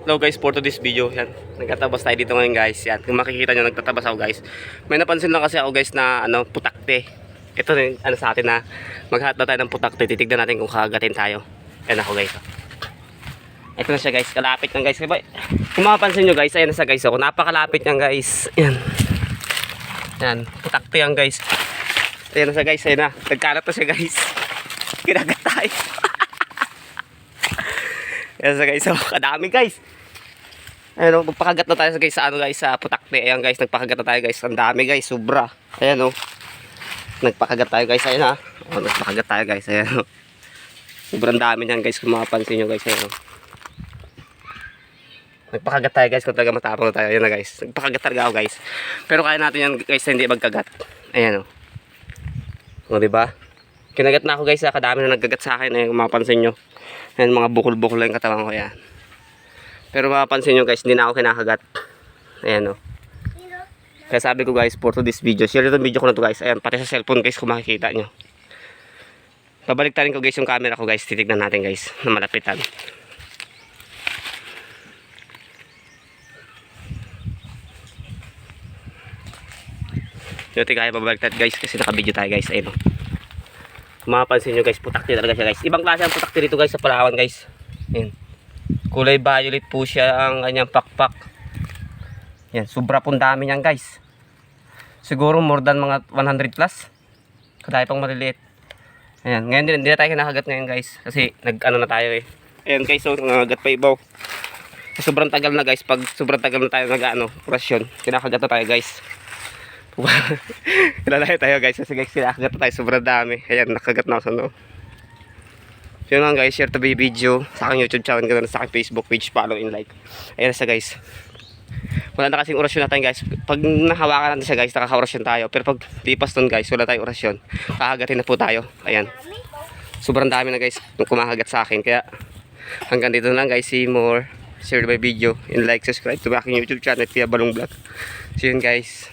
Hello guys, for today's video, yan. Nagtatabas tayo dito ngayon guys. Yan, kung makikita nyo, nagtatabas ako guys. May napansin lang kasi ako guys na putakte. Ito na yung sa atin na maghahat na tayo ng putakte. Titignan natin kung kakagatin tayo. Yan ako guys. Ito na siya guys, kalapit lang guys. Kung mapapansin nyo guys, ayan na siya guys. Ako, napakalapit niyan guys. Yan. Yan, putakte yan guys. Ayan na siya guys, ayan na. Nagkalat na siya guys. Kinagat tayo. Ayan sa guys, kadami guys. Ayan o, magpakagat na tayo guys sa guys, sa putakte. Ayan guys, nagpakagat na tayo guys. Ang dami guys, sobra. Ayan o. Nagpakagat tayo guys, ayan ha. O, nagpakagat tayo guys, ayan o. Sobrang dami niyan guys, kung makapansin nyo guys, ayan o. Nagpakagat tayo guys, kung talaga matapang na tayo. Ayan na guys, nagpakagat talaga ako guys. Pero kaya natin yan guys, hindi magkagat. Ayan o. O diba? Kinagat na ako guys, kadami na nagkagat sa akin. Ayan, kung makapansin nyo. Ayan, mga bukol-bukol lang yung katawan ko yan. Pero mapapansin nyo guys, hindi na ako kinakagat. Ayan o. Kaya sabi ko guys, for this video, share itong video ko na to guys. Ayan, pati sa cellphone guys, kung makikita nyo. Pabaliktarin ko guys yung camera ko guys. Titignan natin guys, na malapitan. Yung kaya pabaliktad guys, kasi naka-video tayo guys. Ayan o. Mapapansin nyo guys, putakti talaga siya guys. Ibang klase ang putakti dito guys sa Palawan guys. Ayan. Kulay violet po siya ang kanyang pakpak. Yan, sobra pong dami niyan guys. Siguro more than mga 100 plus. Kadaya pang maliliit. Ayan, ngayon hindi na tayo kinakagat ngayon guys. Kasi nag-ano na tayo eh. Ayan guys, so nangagat pa ibaw. Sobrang tagal na guys. Pag sobrang tagal na tayo orasyon, kinakagat na tayo guys. Kilalayo tayo guys, kasi guys kinakagat na tayo, sobrang dami. Ayan, nakagat na ako sa loob. So yun lang guys, share to be video sa aking YouTube channel, ganoon sa aking Facebook page, follow and like. Ayan na siya guys. Wala na kasing orasyon natin guys. Pag nahawakan natin siya guys, nakaka-orasyon tayo. Pero pag lipas nun guys, wala tayong orasyon, kakagatin na po tayo. Ayan, sobrang dami na guys nung kumakagat sa akin. Kaya hanggang dito na lang guys. See more, share to be video and like, subscribe to my aking YouTube channel, Kuya Balong Vlog. See you guys.